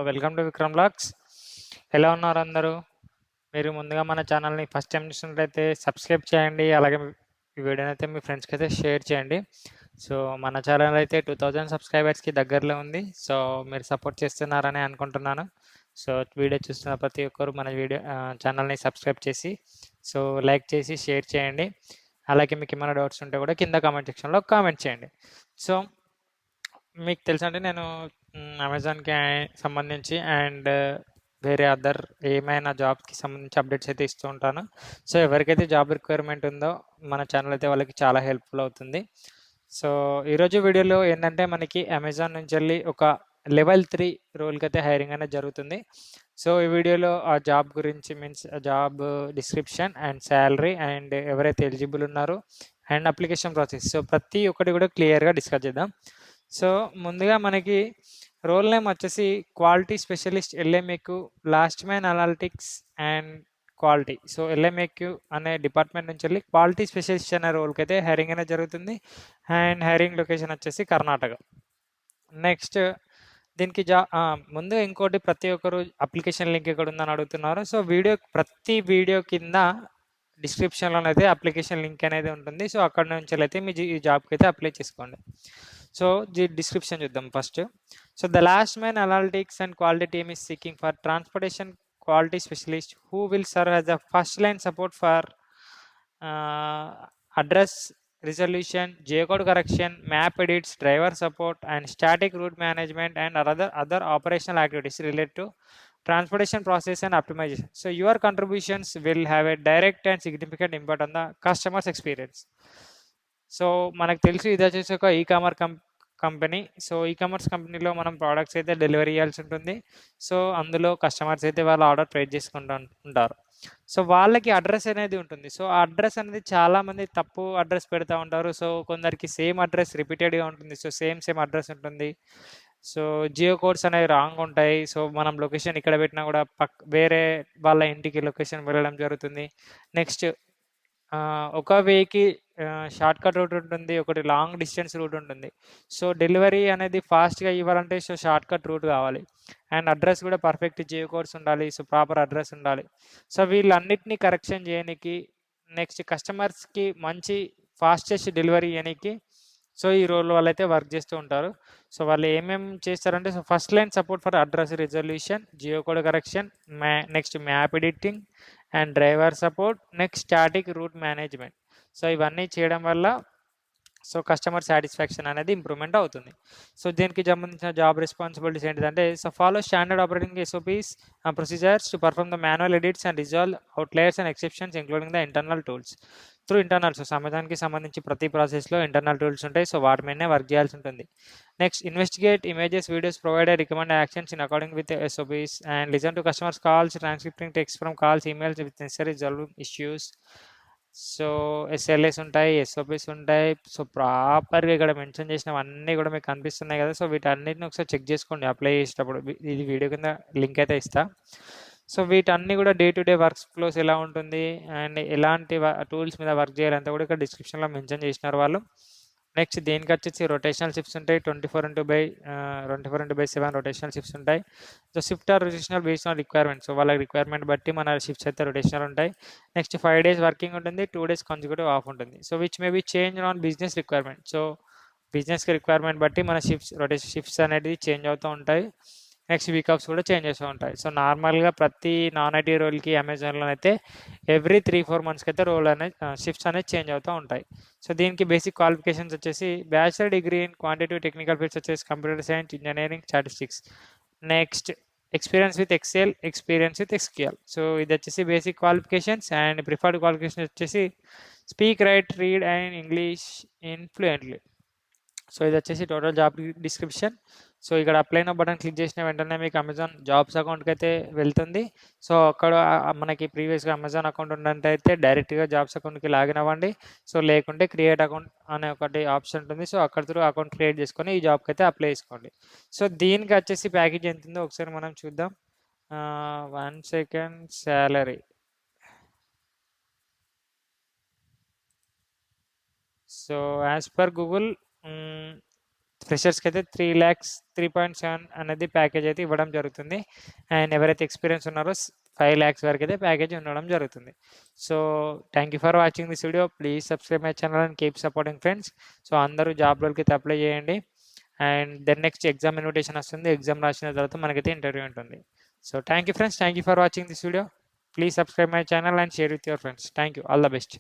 Welcome to Vikram lakhs. ఎలా ఉన్నారు అందరూ? మీరు ముందుగా మన ఛానల్ని ఫస్ట్ టైం చూసినట్లయితే సబ్స్క్రైబ్ చేయండి. అలాగే ఈ వీడియోని అయితే మీ ఫ్రెండ్స్కి అయితే షేర్ చేయండి. సో మన ఛానల్ అయితే 2000 సబ్స్క్రైబర్స్కి దగ్గరలో ఉంది. సో మీరు సపోర్ట్ చేస్తున్నారని అనుకుంటున్నాను. సో వీడియో చూస్తున్న ప్రతి ఒక్కరు మన ఛానల్ని సబ్స్క్రైబ్ చేసి సో లైక్ చేసి షేర్ చేయండి. అలాగే మీకు ఏమైనా డౌట్స్ ఉంటే కూడా కింద కామెంట్ సెక్షన్లో కామెంట్ చేయండి. సో మీకు తెలుసండి, నేను అమెజాన్కి సంబంధించి అండ్ వేరే అదర్ ఏమైనా జాబ్కి సంబంధించి అప్డేట్స్ అయితే ఇస్తూ ఉంటాను. సో ఎవరికైతే జాబ్ రిక్వైర్మెంట్ ఉందో మన ఛానల్ అయితే వాళ్ళకి చాలా హెల్ప్ఫుల్ అవుతుంది. సో ఈరోజు వీడియోలో ఏంటంటే మనకి అమెజాన్ నుంచి వెళ్ళి ఒక లెవెల్ 3 రోల్కి అయితే హైరింగ్ అనేది జరుగుతుంది. సో ఈ వీడియోలో ఆ జాబ్ గురించి means job description and salary and ఎవరైతే ఎలిజిబుల్ ఉన్నారో అండ్ అప్లికేషన్ ప్రాసెస్, సో ప్రతి ఒక్కటి కూడా క్లియర్గా డిస్కస్ చేద్దాం. సో ముందుగా మనకి రోల్ నేమ్ వచ్చేసి quality specialist LMAQ last man analytics and quality. So LMAQ అనే డిపార్ట్మెంట్ నుంచి వెళ్ళి క్వాలిటీ స్పెషలిస్ట్ అనే రోల్కి అయితే హైరింగ్ అనేది జరుగుతుంది. అండ్ హైరింగ్ లొకేషన్ వచ్చేసి కర్ణాటక. నెక్స్ట్ దీనికి ముందు ఇంకోటి, ప్రతి ఒక్కరు అప్లికేషన్ లింక్ ఎక్కడ ఉందని అడుగుతున్నారు. సో ప్రతి వీడియో కింద డిస్క్రిప్షన్లోనైతే అప్లికేషన్ లింక్ అనేది ఉంటుంది. సో అక్కడ నుంచి అయితే మీ ఈ జాబ్కి అయితే అప్లై చేసుకోండి. సో డిస్క్రిప్షన్ చూద్దాం first. So the last man analytics and quality team is seeking for transportation quality specialist who will serve as the first line support for address resolution, geocode correction, map edits, driver support, and static route management and other operational activities related to transportation process and optimization. So your contributions will have a direct and significant impact on the customer's experience. So మనకు తెలుసు ఇది వచ్చేసి ఒక company. So commerce కంపెనీలో మనం products అయితే delivery చేయాల్సి ఉంటుంది. సో అందులో కస్టమర్స్ అయితే వాళ్ళ ఆర్డర్ ప్లేస్ చేసుకుంటూ ఉంటారు. సో వాళ్ళకి అడ్రస్ అనేది ఉంటుంది. సో ఆ అడ్రస్ అనేది చాలామంది తప్పు అడ్రస్ పెడతా ఉంటారు. సో కొందరికి సేమ్ అడ్రస్ రిపీటెడ్గా ఉంటుంది. సో సేమ్ అడ్రస్ ఉంటుంది. సో జియో కోడ్స్ అనేవి రాంగ్ ఉంటాయి. సో మనం లొకేషన్ ఇక్కడ పెట్టినా కూడా వేరే వాళ్ళ ఇంటికి లొకేషన్ వెళ్ళడం జరుగుతుంది. నెక్స్ట్ ఒక వేకి షార్ట్ కట్ రూట్ ఉంటుంది, ఒకటి లాంగ్ డిస్టెన్స్ రూట్ ఉంటుంది. సో డెలివరీ అనేది ఫాస్ట్గా ఇవ్వాలంటే సో షార్ట్ కట్ రూట్ కావాలి. అండ్ అడ్రస్ కూడా పర్ఫెక్ట్ జియో కోడ్స్ ఉండాలి. సో ప్రాపర్ అడ్రస్ ఉండాలి. సో వీళ్ళన్నిటినీ కరెక్షన్ చేయడానికి, నెక్స్ట్ కస్టమర్స్కి మంచి ఫాస్టెస్ట్ డెలివరీ చేయడానికి సో ఈ రోల్ వాళ్ళు అయితే వర్క్ చేస్తూ ఉంటారు. సో వాళ్ళు ఏమేమి చేస్తారంటే, so first line support for address resolution, geo code correction, next map editing and driver support, next static route management. So ఇవన్నీ చేయడం వల్ల సో కస్టమర్ సాటిస్ఫాక్షన్ అనేది ఇంప్రూవ్మెంట్ అవుతుంది. సో దీనికి సంబంధించిన జాబ్ రెస్పాన్సిబిలిటీస్ ఏంటిదంటే, so follow standard operating SOPs procedures to perform the manual edits and resolve outliers and exceptions including the internal tools through internal. So సమాజానికి సంబంధించి ప్రతి ప్రాసెస్లో ఇంటర్నల్ టూల్స్ ఉంటాయి. సో వాటి మీదనే వర్క్ చేయాల్సి ఉంటుంది. Next investigate images, videos, provide recommend actions in according with SOPs and listen to customers calls, transcripting text from calls, emails with necessary resolve issues. So SLS ఉంటాయి, SOPs ఉంటాయి. So ప్రాపర్గా ఇక్కడ mention చేసినవన్నీ కూడా మీకు కనిపిస్తున్నాయి కదా. సో వీటన్నిటిని ఒకసారి చెక్ చేసుకోండి అప్లై చేసేటప్పుడు. ఇది వీడియో కింద లింక్ అయితే ఇస్తా. సో వీటన్నీ కూడా day to day work flows ఎలా ఉంటుంది అండ్ ఎలాంటి టూల్స్ మీద వర్క్ చేయాలంతా కూడా ఇక్కడ డిస్క్రిప్షన్లో మెన్షన్ చేసినారు వాళ్ళు. నెక్స్ట్ దీనికి వచ్చేసి రొటేషనల్ షిఫ్ట్స్ ఉంటాయి. 24/7 రొటేషనల్ షిఫ్ట్స్ ఉంటాయి. So shift are rotational based on requirement. So వాళ్ళ రిక్వైర్మెంట్ బట్టి మన షిఫ్ట్స్ అయితే రొటేషనల్ ఉంటాయి. నెక్స్ట్ 5 days వర్కింగ్ ఉంటుంది, 2 days కాన్సిక్యూటివ్ ఆఫ్ ఉంటుంది. So which may be change on business requirement. So బిజినెస్కి రిక్వైర్మెంట్ బట్టి మన షిఫ్ట్స్ అనేది చేంజ్ అవుతూ ఉంటాయి. నెక్స్ట్ వీక్ ఆఫ్స్ కూడా చేంజ్ చేస్తూ ఉంటాయి. సో నార్మల్గా ప్రతి నాన్ ఐటీ రోల్కి అమెజాన్లో అయితే ఎవ్రీ 3-4 monthsకి అయితే రోల్ అనేది షిఫ్ట్స్ అనేది చేంజ్ అవుతూ ఉంటాయి. సో దీనికి బేసిక్ క్వాలిఫికేషన్స్ వచ్చేసి bachelor degree in quantitative technical fields వచ్చేసి computer science, engineering, statistics. Next experience with Excel, experience with SQL. So ఇది వచ్చేసి basic qualifications. And preferred qualification వచ్చేసి speak, write, read and English in fluently. So ఇది వచ్చేసి total job description. So ఇక్కడ apply now button click చేసిన వెంటనే మీకు Amazon jobs అకౌంట్కి అయితే వెళ్తుంది. సో అక్కడ మనకి ప్రీవియస్గా అమెజాన్ అకౌంట్ ఉన్నట్టయితే డైరెక్ట్గా జాబ్స్ అకౌంట్కి లాగిన్ అవ్వండి. సో లేకుంటే క్రియేట్ అకౌంట్ అనే ఒకటి ఆప్షన్ ఉంటుంది. సో అక్కడ త్రూ అకౌంట్ క్రియేట్ చేసుకొని ఈ జాబ్కి అయితే అప్లై చేసుకోండి. సో దీనికి వచ్చేసి ప్యాకేజ్ ఎంత ఉందో ఒకసారి మనం చూద్దాం. 1 second. Salary. So as per Google ఫ్రెషర్స్కి అయితే 3,03.7 అనేది ప్యాకేజ్ అయితే ఇవ్వడం జరుగుతుంది. అండ్ ఎవరైతే ఎక్స్పీరియన్స్ ఉన్నారో 5 lakhs వరకు అయితే ప్యాకేజ్ ఉండడం జరుగుతుంది. So thank you for watching this video. Please subscribe my channel and keep supporting friends. So అందరూ జాబ్ రోల్కి అయితే అప్లై చేయండి. And then next exam invitation వస్తుంది. ఎగ్జామ్ రాసిన తర్వాత మనకైతే ఇంటర్వ్యూ ఉంటుంది. So thank you friends. Thank you for watching this video. Please subscribe my channel and share with your friends. Thank you. All the best.